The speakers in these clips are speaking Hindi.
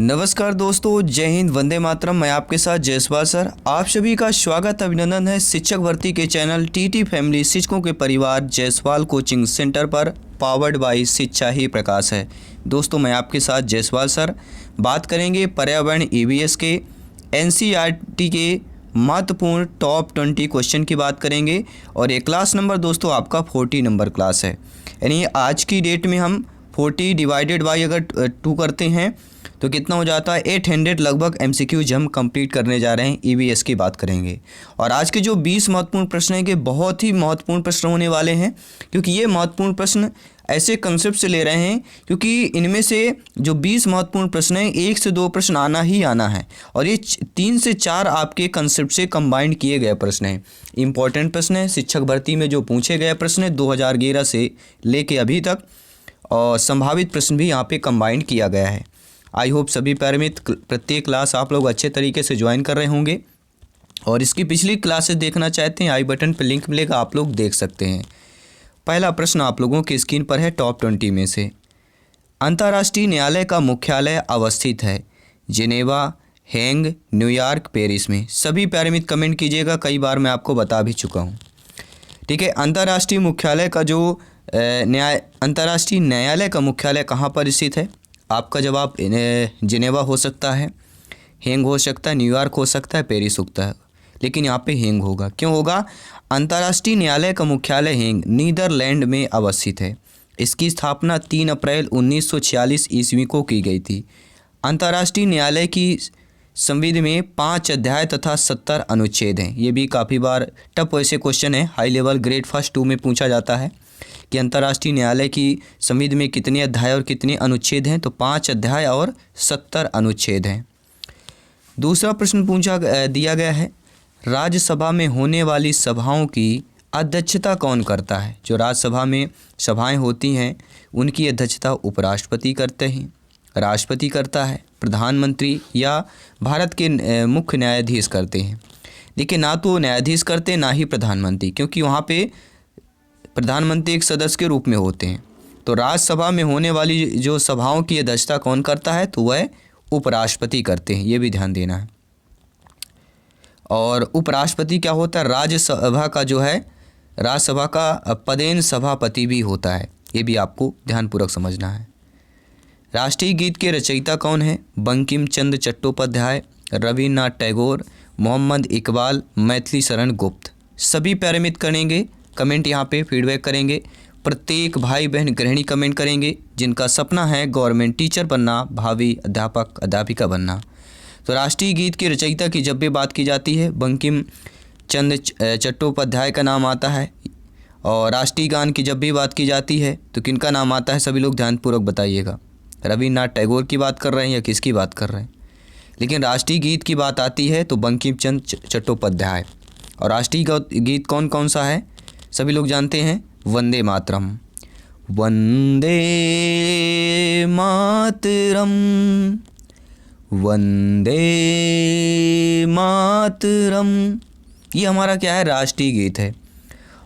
नमस्कार दोस्तों, जय हिंद, वंदे मातरम। मैं आपके साथ जयसवाल सर। आप सभी का स्वागत अभिनंदन है शिक्षक भर्ती के चैनल टीटी फैमिली शिक्षकों के परिवार जयसवाल कोचिंग सेंटर पर, पावर्ड बाय शिक्षा ही प्रकाश है। दोस्तों, मैं आपके साथ जयसवाल सर। बात करेंगे पर्यावरण ईवीएस के एनसीईआरटी के महत्वपूर्ण टॉप 20 क्वेश्चन की बात करेंगे। और ये क्लास नंबर दोस्तों आपका 40 नंबर क्लास है। यानी आज की डेट में हम 40 डिवाइडेड बाई अगर 2 करते हैं तो कितना हो जाता है 800 लगभग एमसीक्यूज हम कंप्लीट करने जा रहे हैं। ईवीएस की बात करेंगे और आज के जो 20 महत्वपूर्ण प्रश्न हैं कि बहुत ही महत्वपूर्ण प्रश्न होने वाले हैं, क्योंकि ये महत्वपूर्ण प्रश्न ऐसे कंसेप्ट से ले रहे हैं क्योंकि इनमें से जो 20 महत्वपूर्ण प्रश्न हैं 1 से 2 प्रश्न आना ही आना है और ये 3 से 4 आपके कंसेप्ट से कंबाइंड किए गए प्रश्न हैं। इंपॉर्टेंट प्रश्न है, शिक्षक भर्ती में जो पूछे गए प्रश्न है 2011 से लेके अभी तक, और संभावित प्रश्न भी यहाँ पे कंबाइंड किया गया है। आई होप सभी प्यारे मित्र प्रत्येक क्लास आप लोग अच्छे तरीके से ज्वाइन कर रहे होंगे और इसकी पिछली क्लासेस देखना चाहते हैं, आई बटन पर लिंक मिलेगा, आप लोग देख सकते हैं। पहला प्रश्न आप लोगों की स्क्रीन पर है टॉप 20 में से। अंतर्राष्ट्रीय न्यायालय का मुख्यालय अवस्थित है जिनेवा, हेग, न्यूयॉर्क, पेरिस में। सभी प्यारे मित्र कमेंट कीजिएगा, कई बार मैं आपको बता भी चुका हूँ। ठीक है, अंतर्राष्ट्रीय मुख्यालय का जो अंतर्राष्ट्रीय न्यायालय का मुख्यालय कहाँ पर स्थित है? आपका जवाब जिनेवा हो सकता है, हेग हो सकता है, न्यूयॉर्क हो सकता है, पेरिस होता है, लेकिन यहाँ पे हेग होगा। क्यों होगा? अंतर्राष्ट्रीय न्यायालय का मुख्यालय हेग नीदरलैंड में अवस्थित है। इसकी स्थापना 3 अप्रैल 1946 ईस्वी को की गई थी। अंतर्राष्ट्रीय न्यायालय की संविधि में 5 अध्याय तथा 70 अनुच्छेद हैं। ये भी काफ़ी बार टफ वैसे क्वेश्चन है, हाई लेवल ग्रेड फर्स्ट 2 में पूछा जाता है कि अंतर्राष्ट्रीय न्यायालय की संविधि में कितने अध्याय और कितने अनुच्छेद हैं, तो 5 अध्याय और 70 अनुच्छेद हैं। दूसरा प्रश्न दिया गया है, राज्यसभा में होने वाली सभाओं की अध्यक्षता कौन करता है? जो राज्यसभा में सभाएं होती हैं उनकी अध्यक्षता उपराष्ट्रपति करते हैं, राष्ट्रपति करता है, प्रधानमंत्री या भारत के मुख्य न्यायाधीश करते हैं। देखिए, ना तो न्यायाधीश करते ना ही प्रधानमंत्री, क्योंकि वहाँ पे प्रधानमंत्री एक सदस्य के रूप में होते हैं। तो राज्यसभा में होने वाली जो सभाओं की अध्यक्षता कौन करता है? तो वह उपराष्ट्रपति करते हैं, ये भी ध्यान देना है। और उपराष्ट्रपति क्या होता है? राज्यसभा का जो है, राज्यसभा का पदेन सभापति भी होता है, ये भी आपको ध्यानपूर्वक समझना है। राष्ट्रीय गीत के रचयिता कौन है? बंकिम चंद्र चट्टोपाध्याय, रविन्द्रनाथ टैगोर, मोहम्मद इकबाल, मैथिली शरण गुप्त। सभी प्यारे मित्र करेंगे कमेंट, यहाँ पे फीडबैक करेंगे। प्रत्येक भाई बहन गृहिणी कमेंट करेंगे जिनका सपना है गवर्नमेंट टीचर बनना, भावी अध्यापक अध्यापिका बनना। तो राष्ट्रीय गीत के रचयिता की जब भी बात की जाती है बंकिम चंद्र चट्टोपाध्याय का नाम आता है, और राष्ट्रीय गान की जब भी बात की जाती है तो किनका नाम आता है? सभी लोग ध्यानपूर्वक बताइएगा। रविन्द्रनाथ टैगोर की बात कर रहे हैं या किसकी बात कर रहे हैं? लेकिन राष्ट्रीय गीत की बात आती है तो बंकिम चंद्र चट्टोपाध्याय। और राष्ट्रीय गीत कौन कौन सा है? सभी लोग जानते हैं, वंदे मातरम। वंदे मातरम, वंदे मातरम, ये हमारा क्या है? राष्ट्रीय गीत है।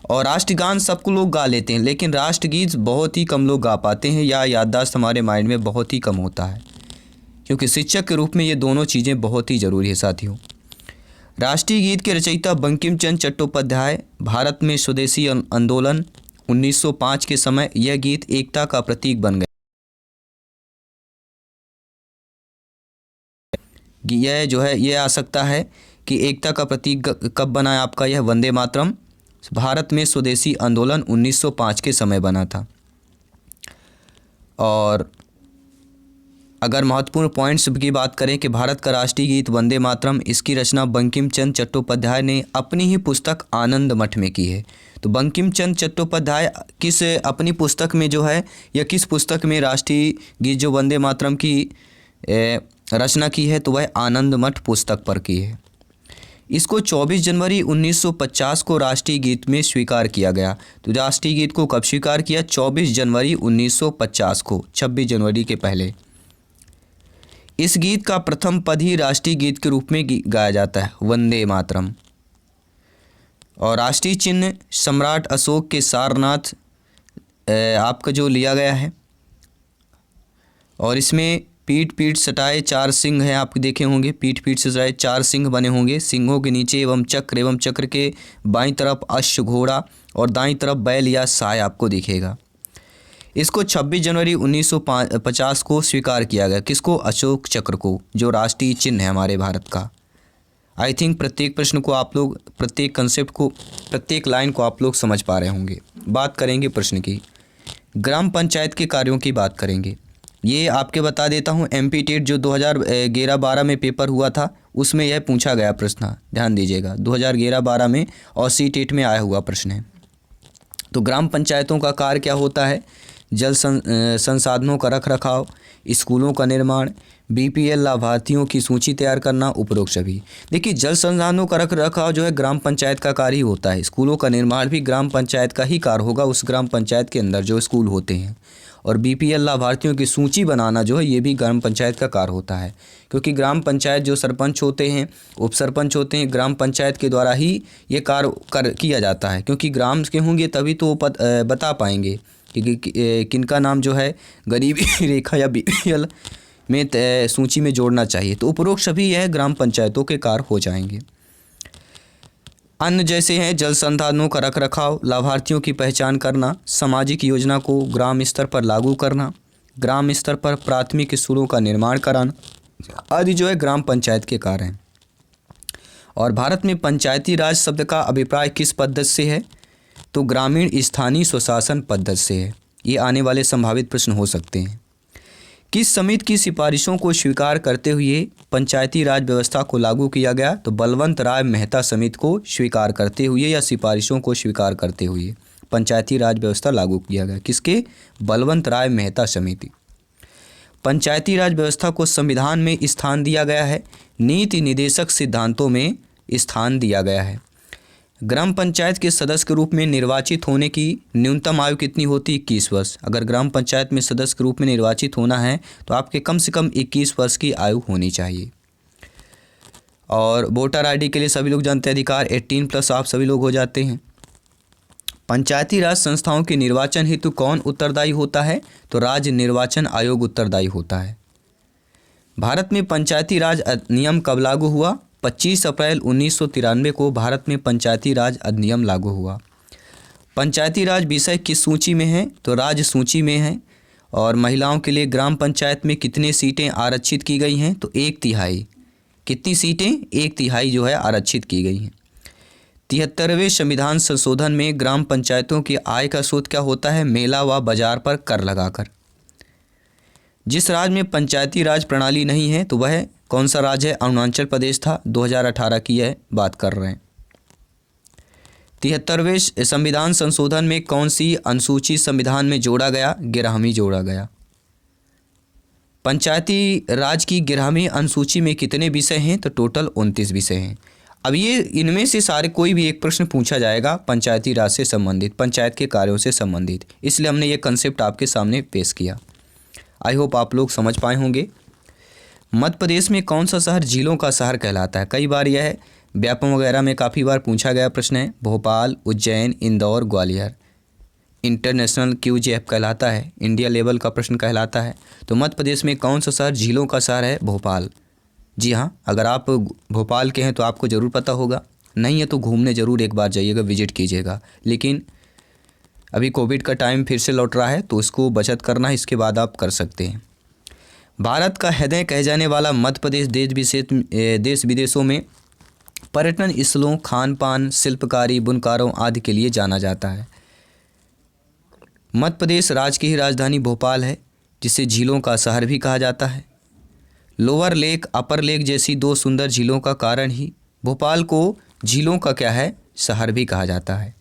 और राष्ट्रगान सबको लोग गा लेते हैं, लेकिन राष्ट्रगीत बहुत ही कम लोग गा पाते हैं या याददाश्त हमारे माइंड में बहुत ही कम होता है, क्योंकि शिक्षक के रूप में ये दोनों चीज़ें बहुत ही ज़रूरी है साथियों। राष्ट्रीय गीत के रचयिता बंकिम चंद्र चट्टोपाध्याय। भारत में स्वदेशी आंदोलन 1905 के समय यह गीत एकता का प्रतीक बन गया। यह जो है, ये आ सकता है कि एकता का प्रतीक कब बना है आपका? यह वंदे मातरम भारत में स्वदेशी आंदोलन 1905 के समय बना था। और अगर महत्वपूर्ण पॉइंट्स की बात करें कि भारत का राष्ट्रीय गीत वंदे मातरम, इसकी रचना बंकिम चंद्र चट्टोपाध्याय ने अपनी ही पुस्तक आनंद मठ में की है। तो बंकिम चंद्र चट्टोपाध्याय किस अपनी पुस्तक में जो है, या किस पुस्तक में राष्ट्रीय गीत जो वंदे मातरम की रचना की है? तो वह आनंद मठ पुस्तक पर की है। इसको 24 जनवरी 1950 को राष्ट्रीय गीत में स्वीकार किया गया। तो राष्ट्रीय गीत को कब स्वीकार किया? 24 जनवरी 1950 को, 26 जनवरी के पहले। इस गीत का प्रथम पद ही राष्ट्रीय गीत के रूप में गाया जाता है, वंदे मातरम। और राष्ट्रीय चिन्ह सम्राट अशोक के सारनाथ आपका जो लिया गया है, और इसमें पीठ पीठ सटाए 4 सिंह हैं, आप देखे होंगे। पीठ पीठ से सटाए 4 सिंह बने होंगे। सिंहों के नीचे एवं चक्र के बाईं तरफ अश्व घोड़ा और दाईं तरफ बैल या साय आपको दिखेगा। इसको 26 जनवरी 1950 को स्वीकार किया गया। किसको? अशोक चक्र को, जो राष्ट्रीय चिन्ह है हमारे भारत का। आई थिंक प्रत्येक प्रश्न को आप लोग, प्रत्येक कंसेप्ट को, प्रत्येक लाइन को आप लोग समझ पा रहे होंगे। बात करेंगे प्रश्न की, ग्राम पंचायत के कार्यों की बात करेंगे। ये आपके बता देता हूँ, एमपी टेट जो 2011-12 में पेपर हुआ था उसमें यह पूछा गया प्रश्न, ध्यान दीजिएगा। 2011-12 में और सी टेट में आया हुआ प्रश्न है। तो ग्राम पंचायतों का कार्य क्या होता है? जल संसाधनों का रख रखाव, स्कूलों का निर्माण, बीपीएल लाभार्थियों की सूची तैयार करना, उपरोक्त सभी। देखिए, जल संसाधनों का रख रखाव जो है ग्राम पंचायत का कार्य ही होता है। स्कूलों का निर्माण भी ग्राम पंचायत का ही कार्य होगा, उस ग्राम पंचायत के अंदर जो स्कूल होते हैं। और बीपीएल लाभार्थियों की सूची बनाना जो है ये भी ग्राम पंचायत का कार्य होता है, क्योंकि ग्राम पंचायत जो सरपंच होते हैं, उप सरपंच होते हैं, ग्राम पंचायत के द्वारा ही ये कार्य किया जाता है। क्योंकि ग्राम के होंगे तभी तो वो बता पाएंगे कि किनका नाम जो है गरीबी रेखा या बीपीएल में सूची में जोड़ना चाहिए। तो उपरोक्त सभी यह ग्राम पंचायतों के कार्य हो जाएंगे। अन्य जैसे हैं जल संसाधनों का रख रखाव, लाभार्थियों की पहचान करना, सामाजिक योजना को ग्राम स्तर पर लागू करना, ग्राम स्तर पर प्राथमिक स्कूलों का निर्माण कराना आदि जो है ग्राम पंचायत के कार्य हैं। और भारत में पंचायती राज शब्द का अभिप्राय किस पद्धति से है? तो ग्रामीण स्थानीय स्वशासन पद्धति से है। ये आने वाले संभावित प्रश्न हो सकते हैं। किस समिति की सिफारिशों को स्वीकार करते हुए पंचायती राज व्यवस्था को लागू किया गया? तो बलवंत राय मेहता समिति को स्वीकार करते हुए या सिफारिशों को स्वीकार करते हुए पंचायती राज व्यवस्था लागू किया गया। किसके? बलवंत राय मेहता समिति। पंचायती राज व्यवस्था को संविधान में स्थान दिया गया है, नीति निदेशक सिद्धांतों में स्थान दिया गया है। ग्राम पंचायत के सदस्य के रूप में निर्वाचित होने की न्यूनतम आयु कितनी होती? 21 वर्ष। अगर ग्राम पंचायत में सदस्य के रूप में निर्वाचित होना है तो आपके कम से कम 21 वर्ष की आयु होनी चाहिए। और वोटर आईडी के लिए सभी लोग जानते हैं अधिकार 18+ आप सभी लोग हो जाते हैं। पंचायती राज संस्थाओं के निर्वाचन हेतु कौन उत्तरदायी होता है? तो राज्य निर्वाचन आयोग उत्तरदायी होता है। भारत में पंचायती राज अधिनियम कब लागू हुआ? 25 अप्रैल 1993 को भारत में पंचायती राज अधिनियम लागू हुआ। पंचायती राज विषय किस सूची में है? तो राज्य सूची में है। और महिलाओं के लिए ग्राम पंचायत में कितनी सीटें आरक्षित की गई हैं? तो 1/3। कितनी सीटें? 1/3 जो है आरक्षित की गई हैं। 73वें संविधान संशोधन में ग्राम पंचायतों की आय का स्रोत क्या होता है? मेला व बाजार पर कर लगाकर। जिस राज्य में पंचायती राज प्रणाली नहीं है तो वह कौन सा राज्य है? अरुणाचल प्रदेश था। 2018 की यह बात कर रहे हैं। 73वें संविधान संशोधन में कौन सी अनुसूची संविधान में जोड़ा गया? 11वीं जोड़ा गया। पंचायती राज की 11वीं अनुसूची में कितने विषय हैं? तो टोटल 29 विषय हैं। अब ये इनमें से सारे कोई भी एक प्रश्न पूछा जाएगा पंचायती राज से संबंधित, पंचायत के कार्यों से संबंधित, इसलिए हमने ये कंसेप्ट आपके सामने पेश किया। आई होप आप लोग समझ पाए होंगे। मध्य प्रदेश में कौन सा शहर झीलों का शहर कहलाता है? कई बार यह व्यापम वगैरह में काफ़ी बार पूछा गया प्रश्न है। भोपाल, उज्जैन, इंदौर, ग्वालियर। इंटरनेशनल QGF कहलाता है, इंडिया लेवल का प्रश्न कहलाता है। तो मध्य प्रदेश में कौन सा शहर झीलों का शहर है? भोपाल। जी हाँ, अगर आप भोपाल के हैं तो आपको ज़रूर पता होगा, नहीं है तो घूमने ज़रूर एक बार जाइएगा, विजिट कीजिएगा। लेकिन अभी कोविड का टाइम फिर से लौट रहा है तो उसको बचत करना है, इसके बाद आप कर सकते हैं। भारत का हृदय कहे जाने वाला मध्य प्रदेश देश विदेशों में पर्यटन स्थलों, खान पान, शिल्पकारी, बुनकारों आदि के लिए जाना जाता है। मध्य प्रदेश राज्य की ही राजधानी भोपाल है, जिसे झीलों का शहर भी कहा जाता है। लोअर लेक, अपर लेक जैसी 2 सुंदर झीलों का कारण ही भोपाल को झीलों का क्या है? शहर भी कहा जाता है।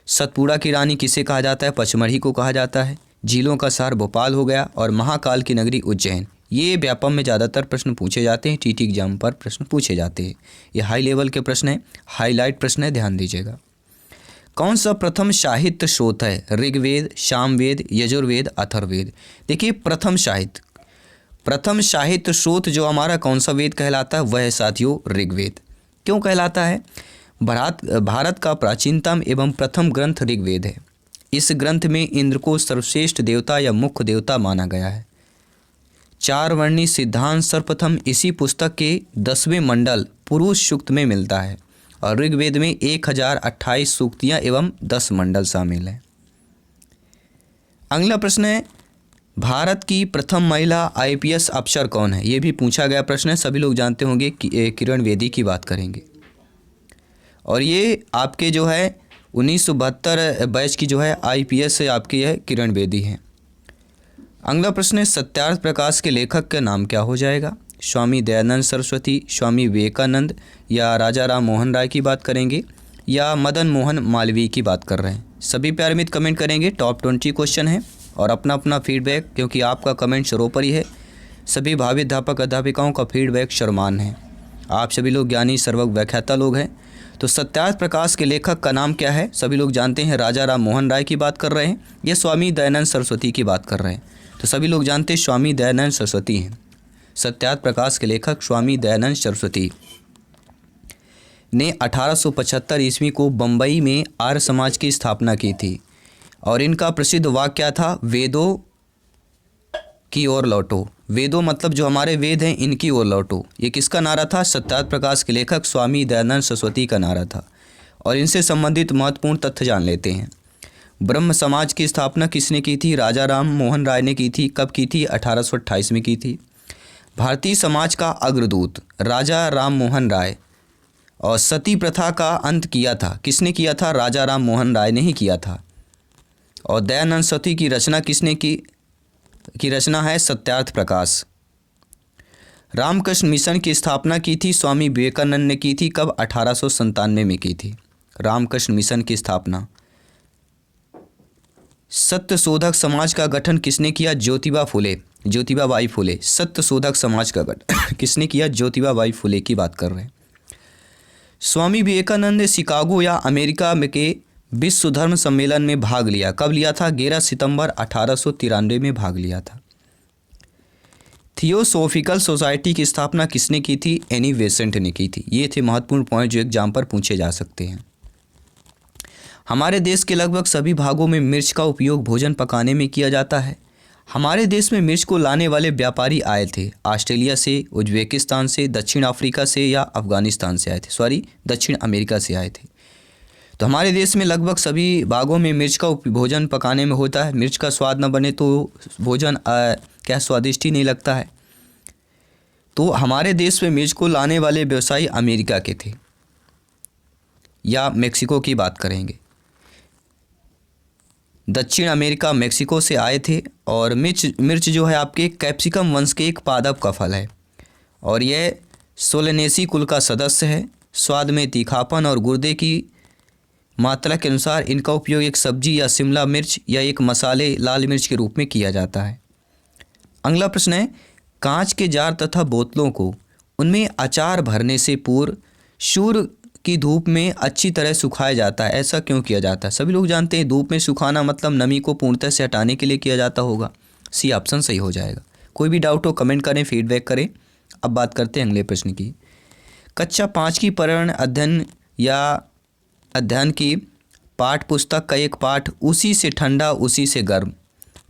सतपुड़ा की रानी किसे कहा जाता है? पचमढ़ी को कहा जाता है। झीलों का शहर भोपाल हो गया। और महाकाल की नगरी उज्जैन। ये व्यापम में ज़्यादातर प्रश्न पूछे जाते हैं, TT एग्जाम पर प्रश्न पूछे जाते हैं। ये हाई लेवल के प्रश्न हैं, हाईलाइट प्रश्न है, ध्यान दीजिएगा। कौन सा प्रथम साहित्य स्रोत है? ऋग्वेद, सामवेद, यजुर्वेद, अथर्ववेद। देखिए, प्रथम साहित्य स्रोत जो हमारा कौन सा वेद कहलाता है? वह है साथियों ऋग्वेद। क्यों कहलाता है? भारत का प्राचीनतम एवं प्रथम ग्रंथ ऋग्वेद है। इस ग्रंथ में इंद्र को सर्वश्रेष्ठ देवता या मुख्य देवता माना गया है। चारवर्णी सिद्धांत सर्वप्रथम इसी पुस्तक के 10वें मंडल पुरुष सूक्त में मिलता है और ऋग्वेद में 1028 सूक्तियाँ एवं 10 मंडल शामिल हैं। अगला प्रश्न है, भारत की प्रथम महिला आईपीएस अफसर कौन है? ये भी पूछा गया प्रश्न है, सभी लोग जानते होंगे कि किरण बेदी की बात करेंगे। और ये आपके जो है 1972 बैच की जो है आईपीएस से आपकी है किरण बेदी हैं। अगला प्रश्न है, सत्यार्थ प्रकाश के लेखक का नाम क्या हो जाएगा? स्वामी दयानंद सरस्वती, स्वामी विवेकानंद या राजा राम मोहन राय की बात करेंगे या मदन मोहन मालवीय की बात कर रहे हैं? सभी प्यारे मित्र कमेंट करेंगे। टॉप 20 क्वेश्चन है और अपना अपना फीडबैक, क्योंकि आपका कमेंट सर्वोपरि है। सभी भावी अध्यापक अध्यापिकाओं का फीडबैक सम्मान है। आप सभी लोग ज्ञानी सर्वज्ञ व्याख्याता लोग हैं। तो सत्यार्थ प्रकाश के लेखक का नाम क्या है? सभी लोग जानते हैं राजा राम मोहन राय की बात कर रहे हैं या स्वामी दयानंद सरस्वती की बात कर रहे हैं? तो सभी लोग जानते हैं स्वामी दयानंद सरस्वती हैं। सत्यार्थ प्रकाश के लेखक स्वामी दयानंद सरस्वती ने 1875 ईस्वी को बम्बई में आर्य समाज की स्थापना की थी और इनका प्रसिद्ध वाक्य क्या था? वेदों की ओर लौटो। वेदों मतलब जो हमारे वेद हैं इनकी ओर लौटो। ये किसका नारा था? सत्यार्थ प्रकाश के लेखक स्वामी दयानंद सरस्वती का नारा था। और इनसे संबंधित महत्वपूर्ण तथ्य जान लेते हैं। ब्रह्म समाज की स्थापना किसने की थी? राजा राम मोहन राय ने की थी। कब की थी? 1828 में की थी। भारतीय समाज का अग्रदूत राजा राम मोहन राय। और सती प्रथा का अंत किया था किसने किया था? राजा राम मोहन राय ने ही किया था। और दयानंद सरस्वती की रचना किसने की रचना है? सत्यार्थ प्रकाश। रामकृष्ण मिशन की स्थापना की थी स्वामी विवेकानंद ने की थी। कब? 1897 में की थी रामकृष्ण मिशन की स्थापना। सत्य शोधक समाज का गठन किसने किया? ज्योतिबाबाई फुले। सत्य शोधक समाज का गठन किसने किया? ज्योतिबाबाई फुले की बात कर रहे हैं। स्वामी विवेकानंद ने शिकागो या अमेरिका में के विश्व धर्म सम्मेलन में भाग लिया। कब लिया था? 11 सितंबर 1893 में भाग लिया था। थियोसॉफिकल सोसाइटी की स्थापना किसने की थी? एनी बेसेंट ने की थी। ये थे महत्वपूर्ण पॉइंट जो एग्जाम पर पूछे जा सकते हैं। हमारे देश के लगभग सभी भागों में मिर्च का उपयोग भोजन पकाने में किया जाता है। हमारे देश में मिर्च को लाने वाले व्यापारी आए थे ऑस्ट्रेलिया से, उज्बेकिस्तान से, दक्षिण अफ्रीका से या अफगानिस्तान से आए थे, दक्षिण अमेरिका से आए थे। तो हमारे देश में लगभग सभी भागों में मिर्च का भोजन पकाने में होता है। मिर्च का स्वाद न बने तो भोजन क्या स्वादिष्ट ही नहीं लगता है। तो हमारे देश में मिर्च को लाने वाले व्यवसायी अमेरिका के थे या मेक्सिको की बात करेंगे। दक्षिण अमेरिका मेक्सिको से आए थे। और मिर्च जो है आपके कैप्सिकम वंश के एक पादप का फल है और यह सोलेनेसी कुल का सदस्य है। स्वाद में तीखापन और गुर्दे की मात्रा के अनुसार इनका उपयोग एक सब्जी या शिमला मिर्च या एक मसाले लाल मिर्च के रूप में किया जाता है। अगला प्रश्न है, कांच के जार तथा बोतलों को उनमें अचार भरने से पूर्व सूर्य की धूप में अच्छी तरह सुखाया जाता है। ऐसा क्यों किया जाता है? सभी लोग जानते हैं धूप में सुखाना मतलब नमी को पूर्णतः से हटाने के लिए किया जाता होगा। सी ऑप्शन सही हो जाएगा। कोई भी डाउट हो कमेंट करें, फीडबैक करें। अब बात करते हैं अगले प्रश्न की। कक्षा 5 की पर्यावरण अध्ययन या अध्ययन की पाठ पुस्तक का एक पाठ उसी से ठंडा उसी से गर्म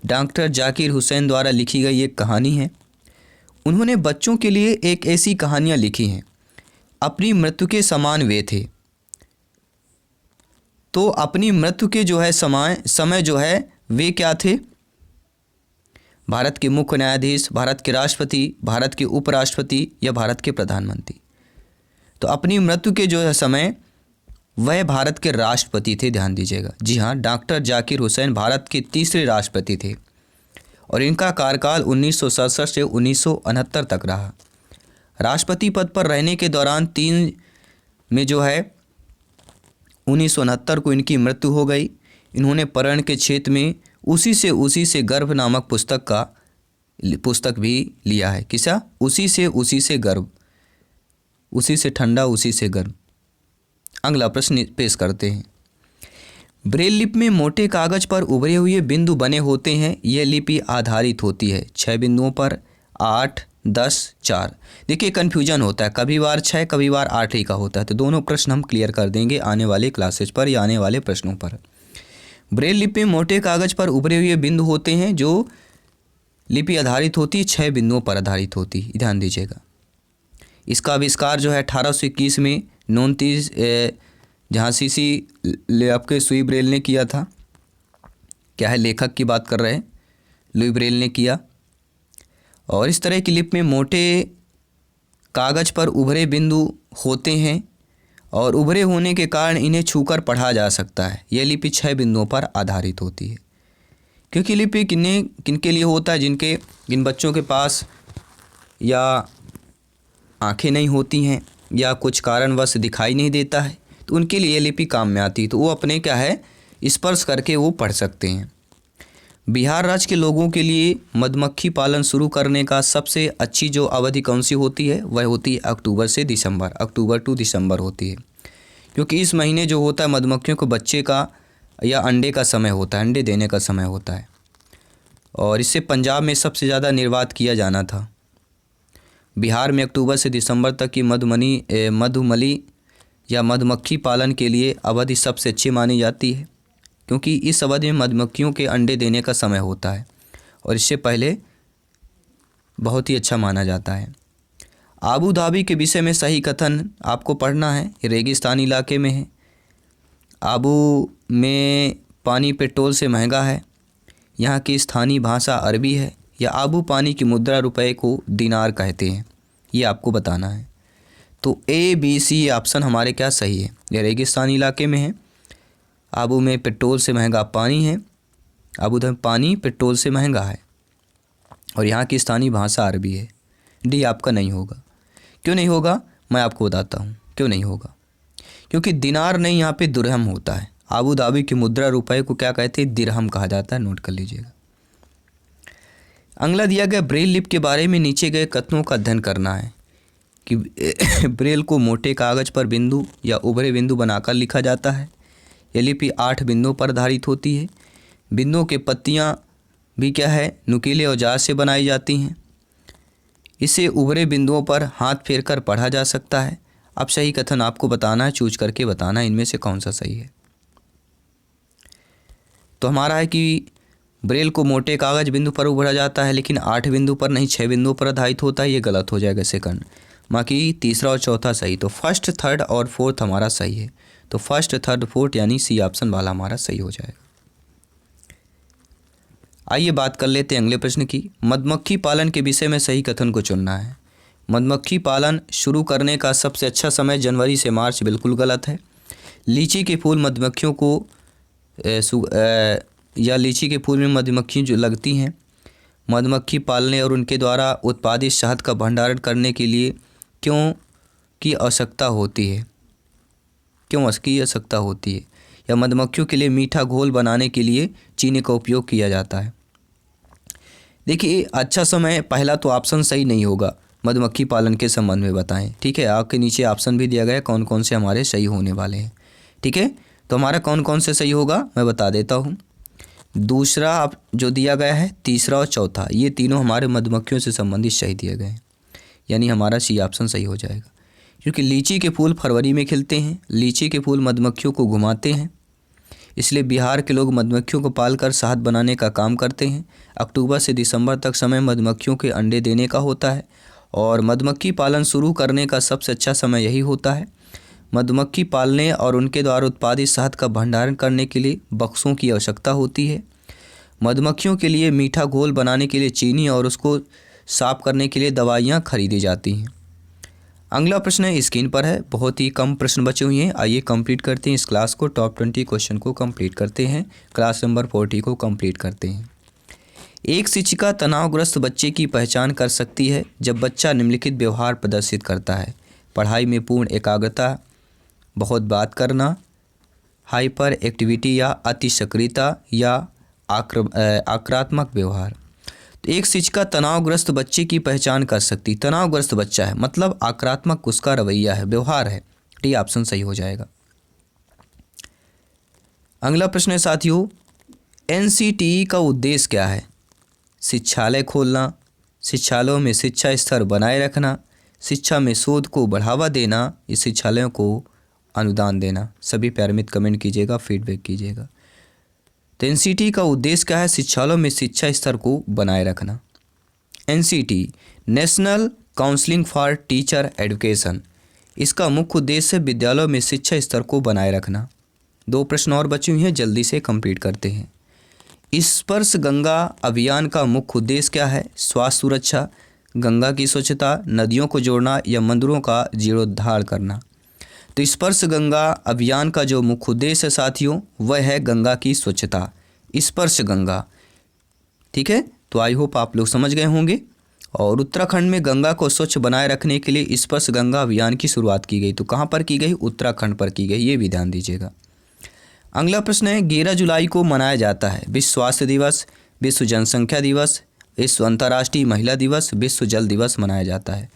डॉक्टर जाकिर हुसैन द्वारा लिखी गई एक कहानी है। उन्होंने बच्चों के लिए एक ऐसी कहानियाँ लिखी हैं, अपनी मृत्यु के समान वे थे। तो अपनी मृत्यु के जो है समय जो है वे क्या थे? भारत के मुख्य न्यायाधीश, भारत के राष्ट्रपति, भारत के उपराष्ट्रपति या भारत के प्रधानमंत्री। तो अपनी मृत्यु के जो है समय वह भारत के राष्ट्रपति थे। ध्यान दीजिएगा। जी हाँ, डॉक्टर जाकिर हुसैन भारत के तीसरे राष्ट्रपति थे और इनका कार्यकाल 1967 से 1969 तक रहा। राष्ट्रपति पद पर रहने के दौरान 3 में जो है 1969 को इनकी मृत्यु हो गई। इन्होंने पर्यावरण के क्षेत्र में उसी से गर्भ नामक पुस्तक भी लिया है। किसा? उसी से गर्भ, उसी से ठंडा उसी से गर्म। अगला प्रश्न पेश करते हैं। ब्रेल लिपि में मोटे कागज पर उभरे हुए बिंदु बने होते हैं। यह लिपि आधारित होती है 6 बिंदुओं पर, 8, 10, 4। देखिए कन्फ्यूजन होता है, कभी बार 6 कभी बार 8 ही का होता है। तो दोनों प्रश्न हम क्लियर कर देंगे आने वाले क्लासेज पर या आने वाले प्रश्नों पर। ब्रेल लिपि में मोटे कागज पर उभरे हुए बिंदु होते हैं जो लिपि आधारित होती है, 6 बिंदुओं पर आधारित होती है, ध्यान दीजिएगा। इसका आविष्कार जो है 1821 में नोनतीस झांसी आपके सुई ब्रेल ने किया था। क्या है, लेखक की बात कर रहे हैं, लुई ब्रेल ने किया। और इस तरह की लिपि में मोटे कागज़ पर उभरे बिंदु होते हैं और उभरे होने के कारण इन्हें छूकर पढ़ा जा सकता है। यह लिपि 6 बिंदुओं पर आधारित होती है। क्योंकि लिपि किनके लिए होता है, जिन बच्चों के पास या आंखें नहीं होती हैं या कुछ कारणवश दिखाई नहीं देता है, तो उनके लिए ये लिपि काम में आती है। तो वो अपने क्या है, स्पर्श करके वो पढ़ सकते हैं। बिहार राज्य के लोगों के लिए मधुमक्खी पालन शुरू करने का सबसे अच्छी जो अवधि कौन सी होती है, वह होती है अक्टूबर से दिसंबर, अक्टूबर टू दिसंबर होती है। क्योंकि इस महीने जो होता है मधुमक्खियों को बच्चे का या अंडे का समय होता है, अंडे देने का समय होता है। और इससे पंजाब में सबसे ज़्यादा निर्वात किया जाना था। बिहार में अक्टूबर से दिसंबर तक की मधुमली या मधुमक्खी पालन के लिए अवधि सबसे अच्छी मानी जाती है, क्योंकि इस अवधि में मधुमक्खियों के अंडे देने का समय होता है और इससे पहले बहुत ही अच्छा माना जाता है। आबू धाबी के विषय में सही कथन आपको पढ़ना है। रेगिस्तानी इलाके में है। आबू में पानी पेट्रोल से महंगा है। यहाँ की स्थानीय भाषा अरबी है। या आबू पानी की मुद्रा रुपए को दिनार कहते हैं, ये आपको बताना है। तो ए बी सी ऑप्शन हमारे क्या सही है। यह रेगिस्तानी इलाके में है। आबू में पेट्रोल से महंगा पानी है। आबू धाबी पानी पेट्रोल से महंगा है और यहाँ की स्थानीय भाषा अरबी है। डी आपका नहीं होगा। क्यों नहीं होगा, मैं आपको बताता हूँ क्यों नहीं होगा। क्योंकि दिनार नहीं, यहाँ पे दिरहम होता है। आबू धाबी की मुद्रा रुपए को क्या कहते हैं, दिरहम कहा जाता है, नोट कर लीजिएगा। अगला दिया गया ब्रेल लिपि के बारे में नीचे गए कथनों का अध्ययन करना है कि ब्रेल को मोटे कागज़ पर बिंदु या उभरे बिंदु बनाकर लिखा जाता है। यह लिपि 8 बिंदुओं पर आधारित होती है। बिंदुओं के पत्तियां भी क्या है, नुकीले औजार से बनाई जाती हैं। इसे उभरे बिंदुओं पर हाथ फेर कर पढ़ा जा सकता है। अब सही कथन आपको बताना है, चूज करके बताना है इनमें से कौन सा सही है। तो हमारा है कि ब्रेल को मोटे कागज़ बिंदु पर उभरा जाता है, लेकिन 8 बिंदु पर नहीं 6 बिंदुओं पर आधारित होता है। ये गलत हो जाएगा सेकंड। बाकी तीसरा और चौथा सही। तो फर्स्ट, थर्ड और फोर्थ हमारा सही है। तो फर्स्ट, थर्ड, फोर्थ यानी सी ऑप्शन वाला हमारा सही हो जाएगा। आइए बात कर लेते हैं अगले प्रश्न की। मधुमक्खी पालन के विषय में सही कथन को चुनना है। मधुमक्खी पालन शुरू करने का सबसे अच्छा समय जनवरी से मार्च, बिल्कुल गलत है। लीची के फूल मधुमक्खियों को या लीची के फूल में मधुमक्खी जो लगती हैं, मधुमक्खी पालने और उनके द्वारा उत्पादित शहद का भंडारण करने के लिए क्यों की आवश्यकता होती है, क्यों इसकी आवश्यकता होती है। या मधुमक्खियों के लिए मीठा घोल बनाने के लिए चीनी का उपयोग किया जाता है। देखिए अच्छा समय पहला तो ऑप्शन सही नहीं होगा, मधुमक्खी पालन के संबंध में बताएं। ठीक है, आपके नीचे ऑप्शन भी दिया गया है कौन कौन से हमारे सही होने वाले हैं। ठीक है, तो हमारा कौन कौन से सही होगा मैं बता देता हूँ। दूसरा आप जो दिया गया है, तीसरा और चौथा, ये तीनों हमारे मधुमक्खियों से संबंधित सही दिए गए हैं, यानी हमारा सी ऑप्शन सही हो जाएगा। क्योंकि लीची के फूल फरवरी में खिलते हैं। लीची के फूल मधुमक्खियों को घुमाते हैं, इसलिए बिहार के लोग मधुमक्खियों को पालकर शहद बनाने का काम करते हैं। अक्टूबर से दिसंबर तक समय मधुमक्खियों के अंडे देने का होता है और मधुमक्खी पालन शुरू करने का सबसे अच्छा समय यही होता है। मधुमक्खी पालने और उनके द्वारा उत्पादित शहद का भंडारण करने के लिए बक्सों की आवश्यकता होती है। मधुमक्खियों के लिए मीठा घोल बनाने के लिए चीनी और उसको साफ करने के लिए दवाइयाँ खरीदी जाती हैं। अगला प्रश्न स्क्रीन पर है, बहुत ही कम प्रश्न बचे हुए हैं। आइए कंप्लीट करते हैं इस क्लास को। टॉप 20 क्वेश्चन को कंप्लीट करते हैं, क्लास नंबर 40 को कंप्लीट करते हैं। एक शिक्षिका तनावग्रस्त बच्चे की पहचान कर सकती है जब बच्चा निम्नलिखित व्यवहार प्रदर्शित करता है। पढ़ाई में पूर्ण एकाग्रता, बहुत बात करना, हाइपर एक्टिविटी या अति सक्रियता या आक्रामक व्यवहार। तो एक शिक्षिका तनावग्रस्त बच्चे की पहचान कर सकती। तनावग्रस्त बच्चा है मतलब आक्रामक उसका रवैया है, व्यवहार है। डी ऑप्शन सही हो जाएगा। अगला प्रश्न है साथियों, एनसीटीई का उद्देश्य क्या है। शिक्षालय खोलना, शिक्षालयों में शिक्षा स्तर बनाए रखना, शिक्षा में शोध को बढ़ावा देना, या शिक्षालयों को अनुदान देना। सभी प्यारे मित्र कमेंट कीजिएगा, फीडबैक कीजिएगा। तो एनसीटीई का उद्देश्य क्या है, शिक्षालयों में शिक्षा स्तर को बनाए रखना। NCT national counselling for teacher education, इसका मुख्य उद्देश्य विद्यालयों में शिक्षा स्तर को बनाए रखना। 2 प्रश्न और बचे हुए हैं, जल्दी से कंप्लीट करते हैं। स्पर्श गंगा अभियान का मुख्य उद्देश्य क्या है? स्वास्थ्य सुरक्षा, गंगा की स्वच्छता, नदियों को जोड़ना या मंदिरों का जीर्णोद्धार करना। तो स्पर्श गंगा अभियान का जो मुख्य उद्देश्य है साथियों, वह है गंगा की स्वच्छता, स्पर्श गंगा। ठीक है, तो आई होप आप लोग समझ गए होंगे। और उत्तराखंड में गंगा को स्वच्छ बनाए रखने के लिए स्पर्श गंगा अभियान की शुरुआत की गई। तो कहाँ पर की गई? उत्तराखंड पर की गई, ये भी ध्यान दीजिएगा। अगला प्रश्न है, 11 जुलाई को मनाया जाता है विश्व स्वास्थ्य दिवस, विश्व जनसंख्या दिवस, विश्व अंतर्राष्ट्रीय महिला दिवस, विश्व जल दिवस मनाया जाता है।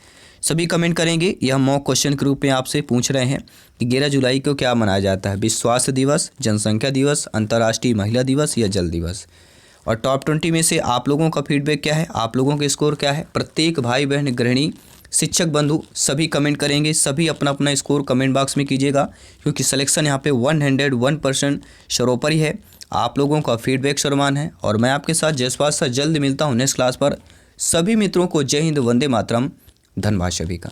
सभी कमेंट करेंगे। यह मॉक क्वेश्चन के रूप में आपसे पूछ रहे हैं कि 11 जुलाई को क्या मनाया जाता है? विश्व स्वास्थ्य दिवस, जनसंख्या दिवस, अंतर्राष्ट्रीय महिला दिवस या जल दिवस। और टॉप 20 में से आप लोगों का फीडबैक क्या है, आप लोगों के स्कोर क्या है? प्रत्येक भाई बहन गृहिणी शिक्षक बंधु सभी कमेंट करेंगे, सभी अपना अपना स्कोर कमेंट बॉक्स में कीजिएगा, क्योंकि सिलेक्शन यहाँ पे 101% शरोपर ही है। आप लोगों का फीडबैक सर्वमान्य है और मैं आपके साथ जयसवाल सर जल्द मिलता हूँ नेक्स्ट क्लास पर। सभी मित्रों को जय हिंद, वंदे मातरम, धन्यवाद सभी का।